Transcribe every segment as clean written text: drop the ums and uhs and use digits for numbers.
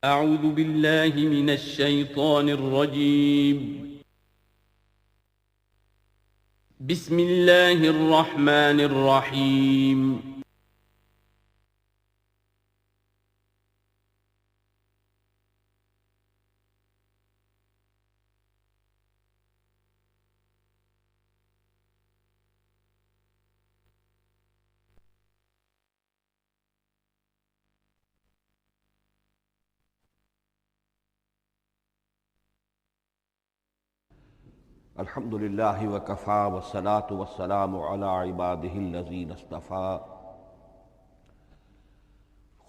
أعوذ بالله من الشيطان الرجيم. بسم الله الرحمن الرحيم. الحمد للہ وکفا والصلاة والسلام علی عبادہ الذین اصطفیٰ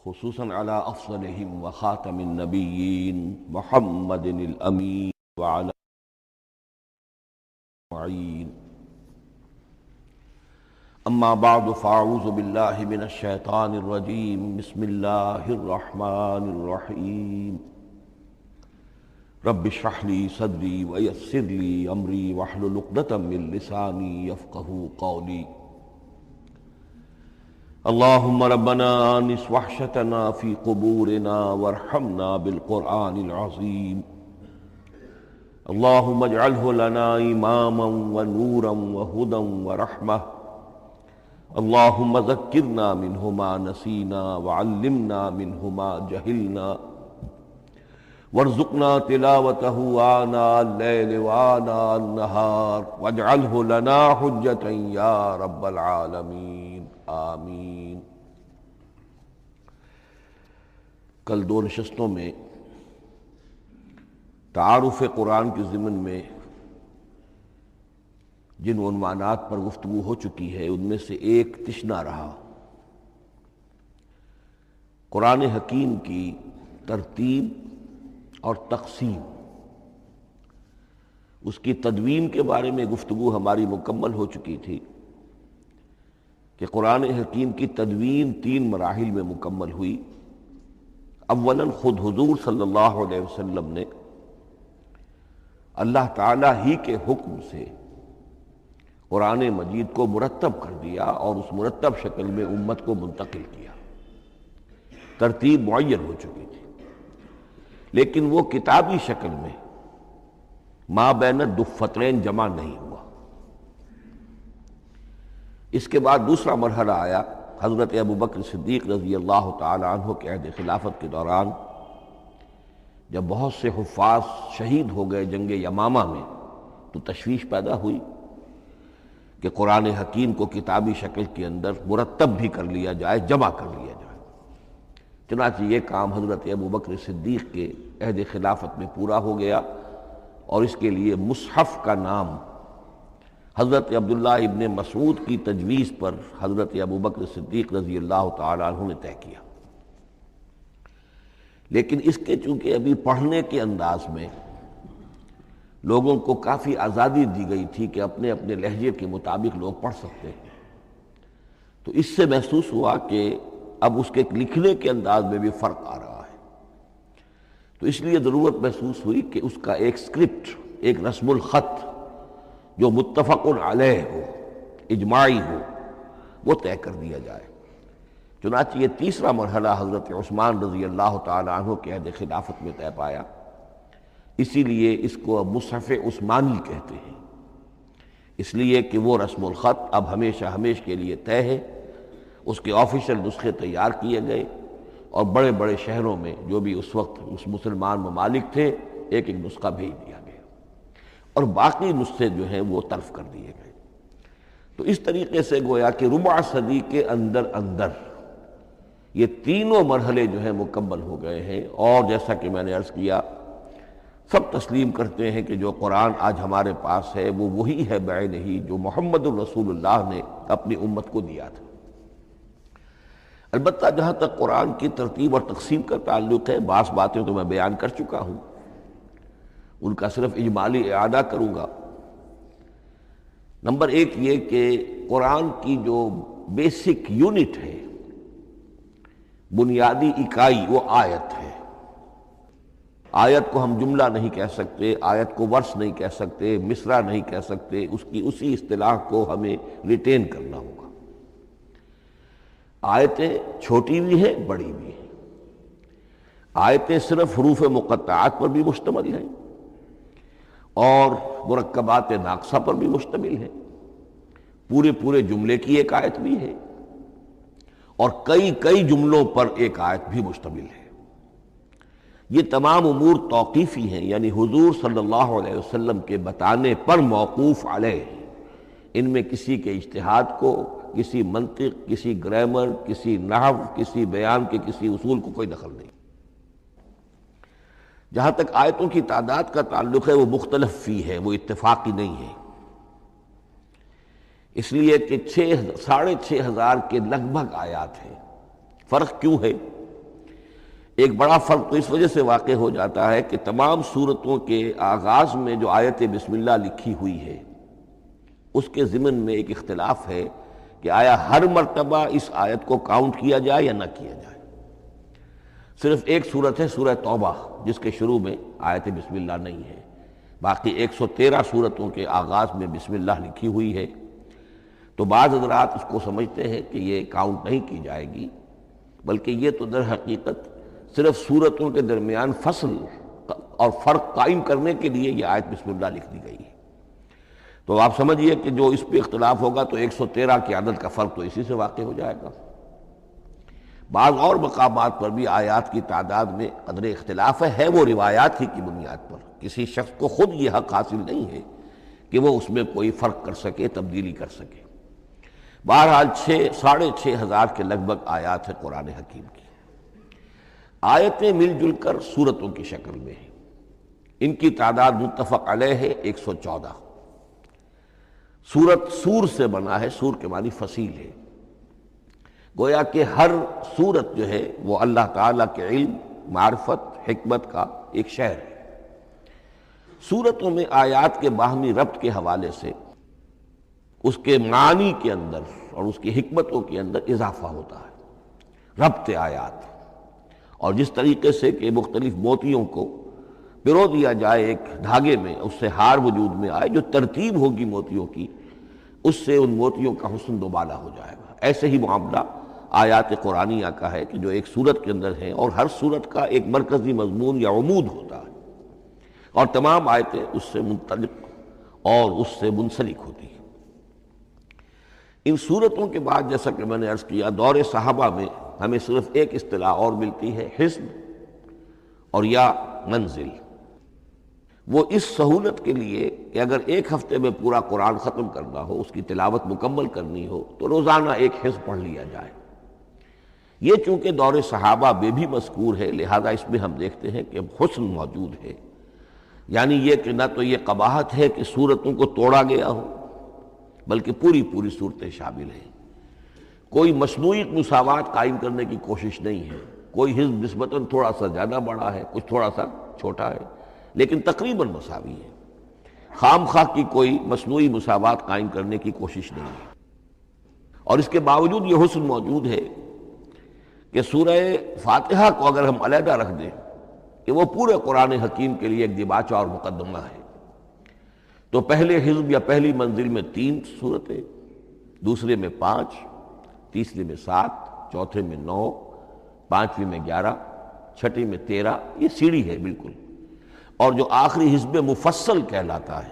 خصوصاً علی افضلہم وخاتم النبیین محمد الامین وعلی معین. اما بعد فاعوذ باللہ من الشیطان الرجیم. بسم اللہ الرحمن الرحیم. رب اشرح لي صدري ويسر لي امري واحلل عقدة من لساني يفقهوا قولي. اللهم ربنا آنس وحشتنا في قبورنا وارحمنا بالقرآن العظيم. اللهم اجعله لنا إماما ونورا وهدى ورحمة. اللهم ذكرنا منه ما نسينا وعلمنا منه ما جهلنا وارزقنا تلاوته آناء الليل وآناء النهار واجعله لنا حجة يا رب العالمين آمین. کل دو نشستوں میں تعارف قرآن کے ضمن میں جن عنوانات پر گفتگو ہو چکی ہے ان میں سے ایک تشنا رہا قرآن حکیم کی ترتیب اور تقسیم. اس کی تدوین کے بارے میں گفتگو ہماری مکمل ہو چکی تھی کہ قرآن حکیم کی تدوین 3 مراحل میں مکمل ہوئی. اولاً خود حضور صلی اللہ علیہ وسلم نے اللہ تعالیٰ ہی کے حکم سے قرآن مجید کو مرتب کر دیا اور اس مرتب شکل میں امت کو منتقل کیا. ترتیب معین ہو چکی تھی لیکن وہ کتابی شکل میں ما بین الدفترین جمع نہیں ہوا. اس کے بعد دوسرا مرحلہ آیا حضرت ابوبکر صدیق رضی اللہ تعالی عنہ کے عہد خلافت کے دوران، جب بہت سے حفاظ شہید ہو گئے جنگ یمامہ میں تو تشویش پیدا ہوئی کہ قرآن حکیم کو کتابی شکل کے اندر مرتب بھی کر لیا جائے، جمع کر لیا جائے. چنانچہ یہ کام حضرت ابوبکر صدیق کے عہد خلافت میں پورا ہو گیا اور اس کے لیے مصحف کا نام حضرت عبداللہ ابن مسعود کی تجویز پر حضرت ابوبکر صدیق رضی اللہ تعالی عنہ نے طے کیا. لیکن اس کے چونکہ ابھی پڑھنے کے انداز میں لوگوں کو کافی آزادی دی گئی تھی کہ اپنے اپنے لہجے کے مطابق لوگ پڑھ سکتے ہیں، تو اس سے محسوس ہوا کہ اب اس کے لکھنے کے انداز میں بھی فرق آ رہا ہے. تو اس لیے ضرورت محسوس ہوئی کہ اس کا ایک اسکرپٹ، ایک رسم الخط جو متفق علیہ ہو، اجماعی ہو، وہ طے کر دیا جائے. چنانچہ یہ تیسرا مرحلہ حضرت عثمان رضی اللہ تعالی عنہ کے عہد خلافت میں طے پایا. اسی لیے اس کو اب مصحف عثمانی کہتے ہیں، اس لیے کہ وہ رسم الخط اب ہمیشہ ہمیشہ کے لیے طے ہے. اس کے آفیشل نسخے تیار کیے گئے اور بڑے بڑے شہروں میں جو بھی اس وقت اس مسلمان ممالک تھے ایک ایک نسخہ بھیج دیا گیا اور باقی نسخے جو ہیں وہ طرف کر دیے گئے. تو اس طریقے سے گویا کہ ربع صدی کے اندر یہ تینوں مرحلے جو ہیں مکمل ہو گئے ہیں. اور جیسا کہ میں نے عرض کیا، سب تسلیم کرتے ہیں کہ جو قرآن آج ہمارے پاس ہے وہ وہی ہے بعینہ ہی جو محمد الرسول اللہ نے اپنی امت کو دیا تھا. البتہ جہاں تک قرآن کی ترتیب اور تقسیم کا تعلق ہے، بعض باتیں تو میں بیان کر چکا ہوں، ان کا صرف اجمالی اعادہ کروں گا. نمبر 1 یہ کہ قرآن کی جو بیسک یونٹ ہے، بنیادی اکائی، وہ آیت ہے. آیت کو ہم جملہ نہیں کہہ سکتے، آیت کو ورس نہیں کہہ سکتے، مصرع نہیں کہہ سکتے، اس کی اسی اصطلاح کو ہمیں ریٹین کرنا ہوگا. آیتیں چھوٹی بھی ہیں، بڑی بھی ہیں. آیتیں صرف حروف مقطعات پر بھی مشتمل ہیں اور مرکبات ناقصہ پر بھی مشتمل ہیں، پورے جملے کی ایک آیت بھی ہے اور کئی جملوں پر ایک آیت بھی مشتمل ہے۔ یہ تمام امور توقیفی ہیں، یعنی حضور صلی اللہ علیہ وسلم کے بتانے پر موقوف علیہ ہیں۔ ان میں کسی کے اجتہاد کو، کسی منطق، کسی گرامر، کسی نحو، کسی بیان کے کسی اصول کو کوئی دخل نہیں۔ جہاں تک آیتوں کی تعداد کا تعلق ہے وہ مختلف فی ہے، وہ اتفاقی نہیں ہے، اس لیے کہ 6,500 کے لگ بھگ آیات ہیں۔ فرق کیوں ہے؟ ایک بڑا فرق تو اس وجہ سے واقع ہو جاتا ہے کہ تمام سورتوں کے آغاز میں جو آیت بسم اللہ لکھی ہوئی ہے اس کے ضمن میں ایک اختلاف ہے کہ آیا ہر مرتبہ اس آیت کو کاؤنٹ کیا جائے یا نہ کیا جائے۔ صرف ایک سورت ہے سورہ توبہ جس کے شروع میں آیت بسم اللہ نہیں ہے، باقی 113 سورتوں کے آغاز میں بسم اللہ لکھی ہوئی ہے۔ تو بعض حضرات اس کو سمجھتے ہیں کہ یہ کاؤنٹ نہیں کی جائے گی، بلکہ یہ تو در حقیقت صرف سورتوں کے درمیان فصل اور فرق قائم کرنے کے لیے یہ آیت بسم اللہ لکھ دی گئی ہے۔ تو آپ سمجھیے کہ جو اس پہ اختلاف ہوگا تو 113 کی عدد کا فرق تو اسی سے واقع ہو جائے گا۔ بعض اور مقامات پر بھی آیات کی تعداد میں قدر اختلاف ہے وہ روایات ہی کی بنیاد پر، کسی شخص کو خود یہ حق حاصل نہیں ہے کہ وہ اس میں کوئی فرق کر سکے، تبدیلی کر سکے۔ بہرحال 6,500 کے لگ بھگ آیات ہے قرآن حکیم کی۔ آیتیں مل جل کر سورتوں کی شکل میں ہیں، ان کی تعداد متفق علیہ ہے 114۔ سورت سور سے بنا ہے، سور کے معنی فصیل ہے، گویا کہ ہر سورت جو ہے وہ اللہ تعالیٰ کے علم، معرفت، حکمت کا ایک شہر ہے۔ سورتوں میں آیات کے باہمی ربط کے حوالے سے اس کے معنی کے اندر اور اس کی حکمتوں کے اندر اضافہ ہوتا ہے، ربط آیات۔ اور جس طریقے سے کہ مختلف موتیوں کو پرو دیا جائے ایک دھاگے میں، اس سے ہار وجود میں آئے، جو ترتیب ہوگی موتیوں کی اس سے ان موتیوں کا حسن دوبالا ہو جائے گا۔ ایسے ہی معاملہ آیات قرآنیہ کا ہے کہ جو ایک سورت کے اندر ہیں اور ہر سورت کا ایک مرکزی مضمون یا عمود ہوتا ہے اور تمام آیتیں اس سے منطلق اور اس سے منسلک ہوتی ہیں۔ ان سورتوں کے بعد جیسا کہ میں نے عرض کیا، دور صحابہ میں ہمیں صرف ایک اصطلاح اور ملتی ہے، حزب اور یا منزل۔ وہ اس سہولت کے لیے کہ اگر ایک ہفتے میں پورا قرآن ختم کرنا ہو، اس کی تلاوت مکمل کرنی ہو تو روزانہ ایک حزب پڑھ لیا جائے۔ یہ چونکہ دور صحابہ میں بھی مذکور ہے، لہذا اس میں ہم دیکھتے ہیں کہ اب حسن موجود ہے، یعنی یہ کہ نہ تو یہ قباحت ہے کہ سورتوں کو توڑا گیا ہو، بلکہ پوری صورتیں شامل ہیں۔ کوئی مصنوعی مساوات قائم کرنے کی کوشش نہیں ہے، کوئی حزب نسبتاً تھوڑا سا زیادہ بڑا ہے، کچھ تھوڑا سا چھوٹا ہے، لیکن تقریباً مساوی ہے۔ خام خواہ کی کوئی مصنوعی مساوات قائم کرنے کی کوشش نہیں ہے۔ اور اس کے باوجود یہ حسن موجود ہے کہ سورہ فاتحہ کو اگر ہم علیحدہ رکھ دیں کہ وہ پورے قرآن حکیم کے لیے ایک دیباچہ اور مقدمہ ہے، تو پہلے حزب یا پہلی منزل میں 3 سورتیں، دوسرے میں 5، تیسرے میں 7، چوتھے میں 9، پانچویں میں 11، چھٹی میں 13، یہ سیڑھی ہے بالکل۔ اور جو آخری حزب مفصل کہلاتا ہے،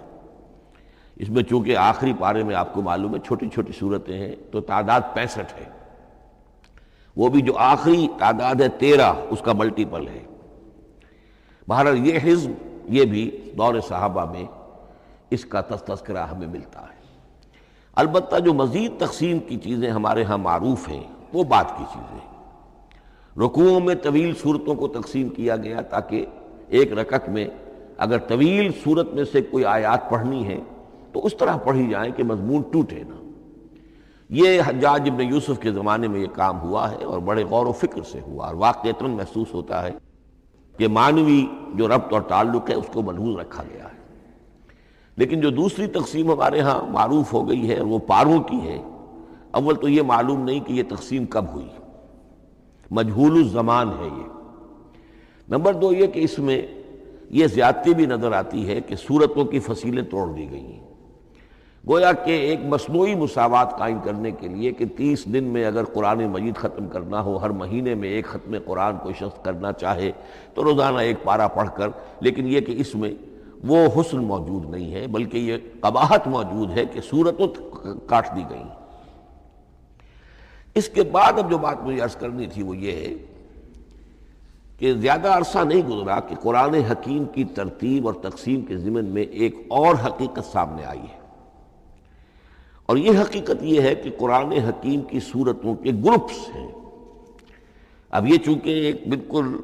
اس میں چونکہ آخری پارے میں آپ کو معلوم ہے چھوٹی صورتیں ہیں تو تعداد 65 ہے، وہ بھی جو آخری تعداد ہے 13 اس کا ملٹیپل ہے۔ بہرحال یہ حزب یہ بھی دور صحابہ میں اس کا تذکرہ ہمیں ملتا ہے۔ البتہ جو مزید تقسیم کی چیزیں ہمارے ہاں معروف ہیں وہ بات کی چیزیں ہیں۔ رکوعوں میں طویل صورتوں کو تقسیم کیا گیا تاکہ ایک رکعت میں اگر طویل صورت میں سے کوئی آیات پڑھنی ہے تو اس طرح پڑھی جائیں کہ مضمون ٹوٹے نہ۔ یہ حجاج ابن یوسف کے زمانے میں یہ کام ہوا ہے اور بڑے غور و فکر سے ہوا، اور واقعتاً محسوس ہوتا ہے کہ معنوی جو ربط اور تعلق ہے اس کو ملحوظ رکھا گیا ہے۔ لیکن جو دوسری تقسیم ہمارے ہاں معروف ہو گئی ہے وہ پاروں کی ہے۔ اول تو یہ معلوم نہیں کہ یہ تقسیم کب ہوئی، مجہول الزمان ہے یہ۔ نمبر 2 یہ کہ اس میں یہ زیادتی بھی نظر آتی ہے کہ سورتوں کی فصیلیں توڑ دی گئی ہیں۔ گویا کہ ایک مصنوعی مساوات قائم کرنے کے لیے کہ 30 دن میں اگر قرآن مجید ختم کرنا ہو، ہر مہینے میں ایک ختم قرآن کوئی شخص کرنا چاہے تو روزانہ ایک پارہ پڑھ کر، لیکن یہ کہ اس میں وہ حسن موجود نہیں ہے، بلکہ یہ قباحت موجود ہے کہ صورتوں کاٹ دی گئی۔ اس کے بعد اب جو بات مجھے عرض کرنی تھی وہ یہ ہے کہ زیادہ عرصہ نہیں گزرا کہ قرآن حکیم کی ترتیب اور تقسیم کے ضمن میں ایک اور حقیقت سامنے آئی ہے، اور یہ حقیقت یہ ہے کہ قرآن حکیم کی سورتوں کے گروپس ہیں۔ اب یہ چونکہ ایک بالکل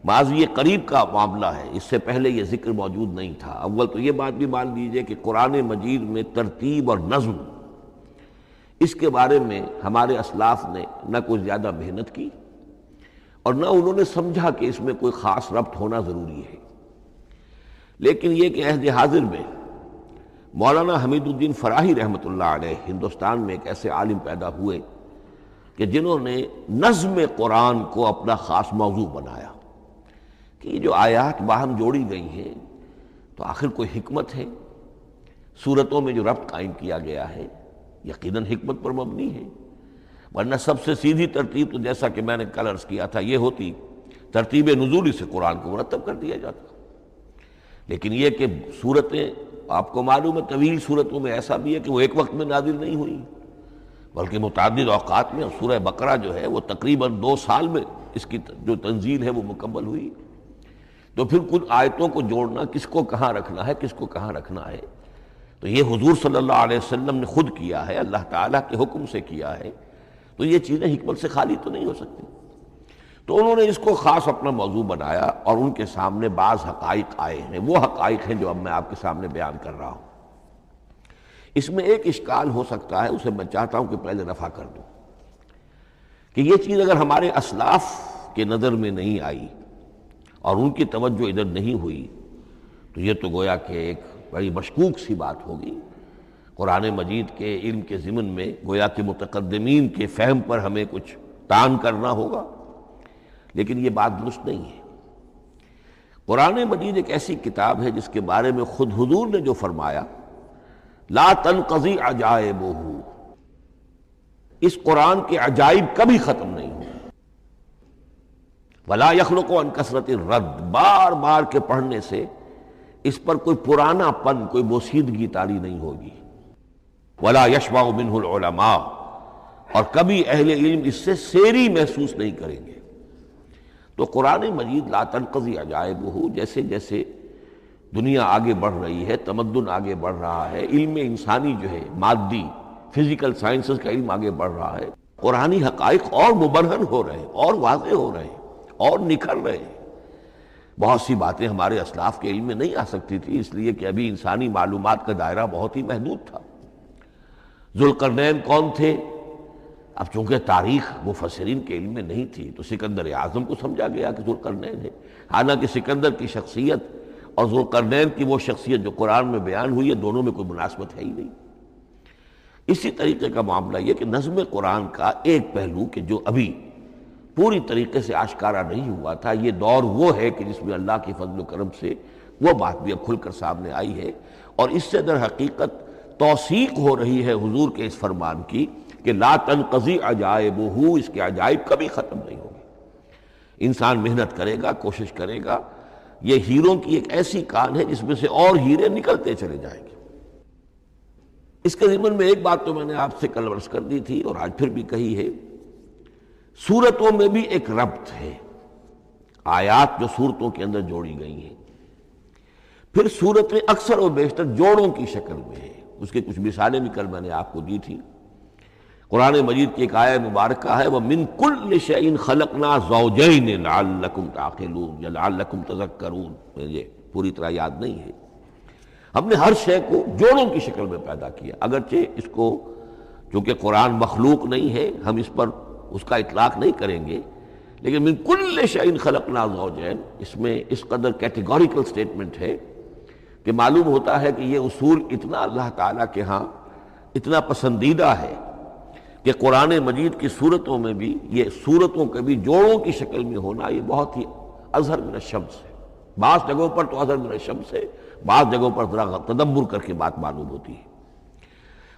ماضی قریب کا معاملہ ہے، اس سے پہلے یہ ذکر موجود نہیں تھا۔ اول تو یہ بات بھی مان لیجئے کہ قرآن مجید میں ترتیب اور نظم، اس کے بارے میں ہمارے اسلاف نے نہ کوئی زیادہ محنت کی اور نہ انہوں نے سمجھا کہ اس میں کوئی خاص ربط ہونا ضروری ہے، لیکن یہ کہ عہد حاضر میں مولانا حمید الدین فراہی رحمۃ اللہ علیہ ہندوستان میں ایک ایسے عالم پیدا ہوئے کہ جنہوں نے نظم قرآن کو اپنا خاص موضوع بنایا کہ یہ جو آیات باہم جوڑی گئی ہیں تو آخر کوئی حکمت ہے، سورتوں میں جو ربط قائم کیا گیا ہے یقیناً حکمت پر مبنی ہے، ورنہ سب سے سیدھی ترتیب تو جیسا کہ میں نے کل عرض کیا تھا یہ ہوتی ترتیب نزولی سے قرآن کو مرتب کر دیا جاتا۔ لیکن یہ کہ سورتیں آپ کو معلوم ہے طویل سورتوں میں ایسا بھی ہے کہ وہ ایک وقت میں نازل نہیں ہوئی بلکہ متعدد اوقات میں، اور سورہ بقرہ جو ہے وہ تقریباً 2 سال میں اس کی جو تنزیل ہے وہ مکمل ہوئی۔ تو پھر کچھ آیتوں کو جوڑنا، کس کو کہاں رکھنا ہے، کس کو کہاں رکھنا ہے، تو یہ حضور صلی اللہ علیہ وسلم نے خود کیا ہے، اللہ تعالیٰ کے حکم سے کیا ہے، تو یہ چیزیں حکمت سے خالی تو نہیں ہو سکتی۔ تو انہوں نے اس کو خاص اپنا موضوع بنایا اور ان کے سامنے بعض حقائق آئے ہیں، وہ حقائق ہیں جو اب میں آپ کے سامنے بیان کر رہا ہوں۔ اس میں ایک اشکال ہو سکتا ہے، اسے میں چاہتا ہوں کہ پہلے رفع کر دوں کہ یہ چیز اگر ہمارے اسلاف کے نظر میں نہیں آئی اور ان کی توجہ ادھر نہیں ہوئی تو یہ تو گویا کہ ایک بڑی مشکوک سی بات ہوگی۔ قرآن مجید کے علم کے ضمن میں گویا کہ متقدمین کے فہم پر ہمیں کچھ تان کرنا ہوگا، لیکن یہ بات درست نہیں ہے۔ قرآن مجید ایک ایسی کتاب ہے جس کے بارے میں خود حضور نے جو فرمایا لا تنقضی عجائبہ، اس قرآن کے عجائب کبھی ختم نہیں ہوں، ولا یخلق عن کثرت الرد، بار بار کے پڑھنے سے اس پر کوئی پرانا پن، کوئی بوسیدگی طاری نہیں ہوگی، ولا یشبع منہ العلماء، اور کبھی اہل علم اس سے سیری محسوس نہیں کریں گے۔ تو قرآن مجید لا تنقضی عجائبہ، جیسے جیسے دنیا آگے بڑھ رہی ہے، تمدن آگے بڑھ رہا ہے، علم انسانی جو ہے مادی فزیکل سائنسز کا علم آگے بڑھ رہا ہے، قرآنی حقائق اور مبرہن ہو رہے ہیں اور واضح ہو رہے ہیں اور نکھر رہے ہیں۔ بہت سی باتیں ہمارے اسلاف کے علم میں نہیں آ سکتی تھی، اس لیے کہ ابھی انسانی معلومات کا دائرہ بہت ہی محدود تھا۔ ذوالقرنین کون تھے؟ اب چونکہ تاریخ مفسرین کے علم میں نہیں تھی تو سکندر اعظم کو سمجھا گیا کہ ذوالقرنین ہے، حالانکہ سکندر کی شخصیت اور ذوالقرنین کی وہ شخصیت جو قرآن میں بیان ہوئی ہے دونوں میں کوئی مناسبت ہے ہی نہیں۔ اسی طریقے کا معاملہ یہ کہ نظم قرآن کا ایک پہلو کہ جو ابھی پوری طریقے سے آشکارا نہیں ہوا تھا، یہ دور وہ ہے کہ جس میں اللہ کی فضل و کرم سے وہ بات بھی اب کھل کر سامنے آئی ہے، اور اس سے در حقیقت توثیق ہو رہی ہے حضور کے اس فرمان کی کہ لا تنقضی عجائبہ، اس کے عجائب کبھی ختم نہیں ہوں گے۔ انسان محنت کرے گا، کوشش کرے گا، یہ ہیروں کی ایک ایسی کان ہے جس میں سے اور ہیرے نکلتے چلے جائیں گے۔ اس کے ضمن میں ایک بات تو میں نے آپ سے کل عرض کر دی تھی اور آج پھر بھی کہی ہے، سورتوں میں بھی ایک ربط ہے، آیات جو سورتوں کے اندر جوڑی گئی ہیں، پھر سورتیں اکثر و بیشتر جوڑوں کی شکل میں ہیں۔ اس کے کچھ مثالیں بھی کل میں نے آپ کو دی تھی۔ قرآن مجید کی ایک آیہ مبارکہ ہے وَمِن كُلِّ شَيْءٍ خَلَقْنَا زَوْجَيْنِ لَعَلَّكُمْ تَعْقِلُونَ یا لَعَلَّكُمْ تَذَكَّرُونَ، مجھے پوری طرح یاد نہیں ہے۔ ہم نے ہر شے کو جوڑوں کی شکل میں پیدا کیا، اگرچہ اس کو چونکہ قرآن مخلوق نہیں ہے ہم اس پر اس کا اطلاق نہیں کریں گے، لیکن من کل شیء خلقنا زوجین، اس میں اس قدر کیٹیگوریکل سٹیٹمنٹ ہے کہ معلوم ہوتا ہے کہ یہ اصول اتنا اللہ تعالیٰ کے ہاں اتنا پسندیدہ ہے کہ قرآن مجید کی صورتوں میں بھی یہ صورتوں کے بھی جوڑوں کی شکل میں ہونا یہ بہت ہی اظہر من الشمس ہے۔ بعض جگہوں پر تو اظہر من الشمس ہے، بعض جگہوں پر ذرا تدبر کر کے بات معلوم ہوتی ہے۔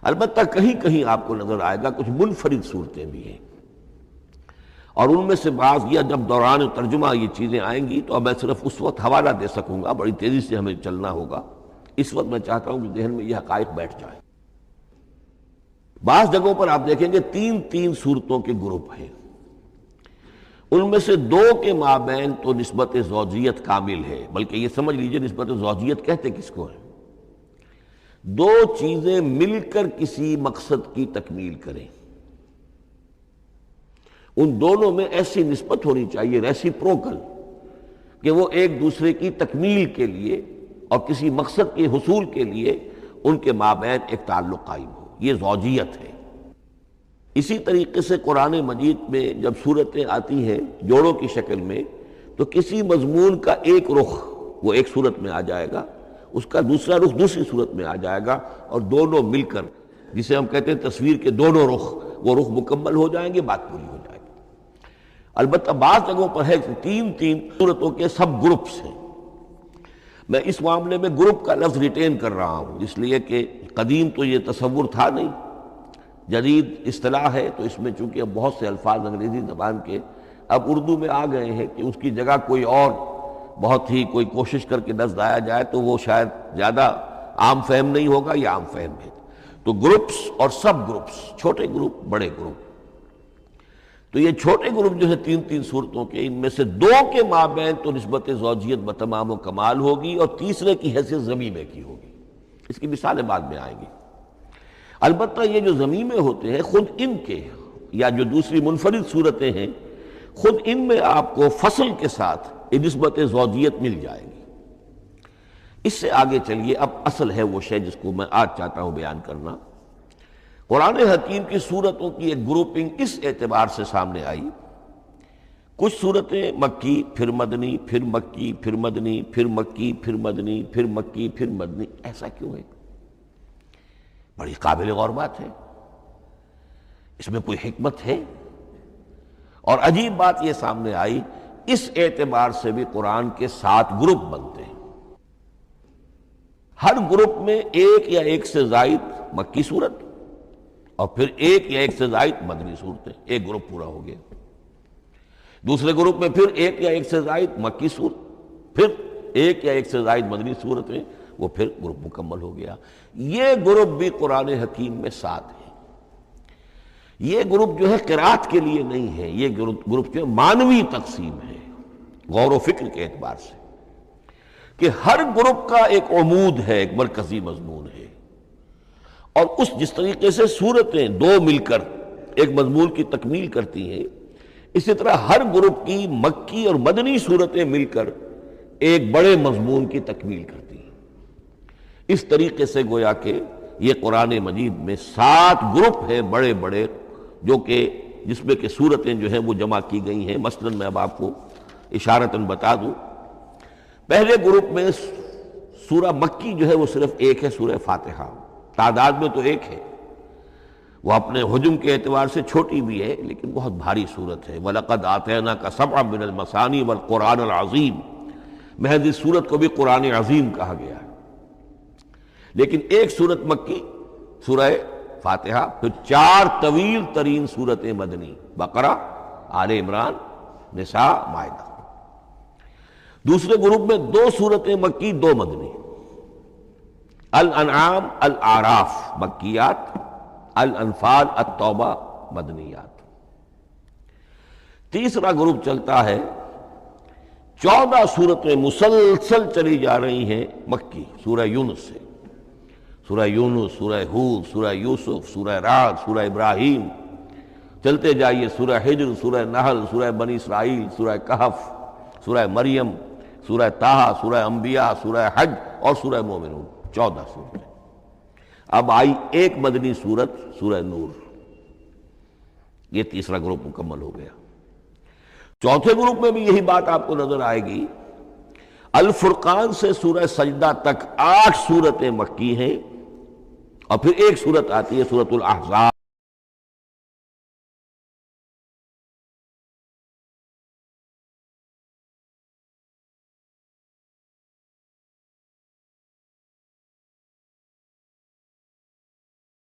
البتہ کہیں کہیں آپ کو نظر آئے گا کچھ منفرد صورتیں بھی ہیں، اور ان میں سے بعض یا جب دوران ترجمہ یہ چیزیں آئیں گی تو اب میں صرف اس وقت حوالہ دے سکوں گا، بڑی تیزی سے ہمیں چلنا ہوگا، اس وقت میں چاہتا ہوں کہ ذہن میں یہ حقائق بیٹھ جائیں۔ بعض جگہوں پر آپ دیکھیں گے تین تین صورتوں کے گروپ ہیں، ان میں سے دو کے مابین تو نسبت زوجیت کامل ہے، بلکہ یہ سمجھ لیجئے نسبت زوجیت کہتے کس کو ہے؟ دو چیزیں مل کر کسی مقصد کی تکمیل کریں، ان دونوں میں ایسی نسبت ہونی چاہیے ریسیپروکل کہ وہ ایک دوسرے کی تکمیل کے لیے اور کسی مقصد کے حصول کے لیے ان کے مابین ایک تعلق قائم ہو، یہ زوجیت ہے۔ اسی طریقے سے قرآن مجید میں جب صورتیں آتی ہیں جوڑوں کی شکل میں تو کسی مضمون کا ایک رخ وہ ایک صورت میں آ جائے گا، اس کا دوسرا رخ دوسری صورت میں آ جائے گا، اور دونوں مل کر جسے ہم کہتے ہیں تصویر کے دونوں رخ، وہ رخ مکمل ہو جائیں گے، بات پوری ہو جائے گی۔ البتہ بعض جگہوں پر ہے تین تین صورتوں کے سب گروپس ہیں۔ میں اس معاملے میں گروپ کا لفظ ریٹین کر رہا ہوں اس لیے کہ قدیم تو یہ تصور تھا نہیں، جدید اصطلاح ہے، تو اس میں چونکہ اب بہت سے الفاظ انگریزی زبان کے اب اردو میں آ گئے ہیں کہ اس کی جگہ کوئی اور بہت ہی کوئی کوشش کر کے لفظ آیا جائے تو وہ شاید زیادہ عام فہم نہیں ہوگا، یا عام فہم ہے۔ تو گروپس اور سب گروپس، چھوٹے گروپ بڑے گروپ، تو یہ چھوٹے گروپ جو ہے تین تین صورتوں کے، ان میں سے دو کے مابین تو نسبت زوجیت بتمام و کمال ہوگی، اور تیسرے کی حیثیت ضمیمے کی ہوگی۔ اس کی مثالیں بعد میں آئیں گی۔ البتہ یہ جو ضمیمے ہوتے ہیں خود ان کے، یا جو دوسری منفرد صورتیں ہیں، خود ان میں آپ کو فصل کے ساتھ نسبت زوجیت مل جائے گی۔ اس سے آگے چلیے، اب اصل ہے وہ شے جس کو میں آج چاہتا ہوں بیان کرنا۔ قرآن حکیم کی صورتوں کی ایک گروپنگ اس اعتبار سے سامنے آئی، کچھ صورتیں مکی پھر مدنی، پھر مکی پھر مدنی، پھر مکی پھر مدنی، پھر مکی پھر مدنی۔ ایسا کیوں ہے؟ بڑی قابل غور بات ہے، اس میں کوئی حکمت ہے؟ اور عجیب بات یہ سامنے آئی، اس اعتبار سے بھی قرآن کے 7 گروپ بنتے ہیں، ہر گروپ میں ایک یا ایک سے زائد مکی صورت اور پھر ایک یا ایک سے زائد مدنی صورتیں، ایک گروپ پورا ہو گیا۔ دوسرے گروپ میں پھر ایک یا ایک سے زائد مکی صورت، پھر ایک یا ایک سے زائد مدنی صورتیں، وہ پھر گروپ مکمل ہو گیا۔ یہ گروپ بھی قرآن حکیم میں 7 ہے۔ یہ گروپ جو ہے قرات کے لیے نہیں ہے، یہ گروپ جو ہے معنوی تقسیم ہے، غور و فکر کے اعتبار سے، کہ ہر گروپ کا ایک عمود ہے، ایک مرکزی مضمون ہے، اور جس طریقے سے صورتیں دو مل کر ایک مضمون کی تکمیل کرتی ہیں، اسی طرح ہر گروپ کی مکی اور مدنی صورتیں مل کر ایک بڑے مضمون کی تکمیل کرتی ہیں۔ اس طریقے سے گویا کہ یہ قرآن مجید میں 7 گروپ ہیں بڑے بڑے، جو کہ جس میں کہ صورتیں جو ہیں وہ جمع کی گئی ہیں۔ مثلا میں اب آپ کو اشارتاً بتا دوں، پہلے گروپ میں سورہ مکی جو ہے وہ صرف ایک ہے، سورہ فاتحہ، تعداد میں تو ایک ہے، وہ اپنے حجم کے اعتبار سے چھوٹی بھی ہے لیکن بہت بھاری صورت ہے۔ وَلَقَدْ آتَيْنَاكَ سَبْعًا مِنَ الْمَثَانِي وَالْقُرْآنَ الْعَظِيمِ، محض اس صورت کو بھی قرآن عظیم کہا گیا ہے۔ لیکن ایک صورت مکی سورہ فاتحہ، پھر 4 طویل ترین صورتیں مدنی، بقرہ، آل عمران، نساء، مائدہ۔ دوسرے گروپ میں 2 صورتیں مکی، 2 مدنی، الانعام، الاعراف مکیات، الانفال، التوبہ مدنیات۔ تیسرا گروپ چلتا ہے، 14 صورتیں مسلسل چلی جا رہی ہیں مکی، سورہ یونس سے، سورہ یونس، سورہ ہود، سورہ یوسف، سورہ رعد، سورہ ابراہیم، چلتے جائیے، سورہ حجر، سورہ نحل، سورہ بنی اسرائیل، سورہ کہف، سورہ مریم، سورہ طٰہٰ، سورہ انبیاء، سورہ حج اور سورہ مومنون، 14 صورتیں۔ اب آئی ایک مدنی صورت، سورہ نور۔ یہ تیسرا گروپ مکمل ہو گیا۔ چوتھے گروپ میں بھی یہی بات آپ کو نظر آئے گی۔ الفرقان سے سورہ سجدہ تک 8 صورتیں مکی ہیں، اور پھر ایک صورت آتی ہے سورۃ الاحزاب۔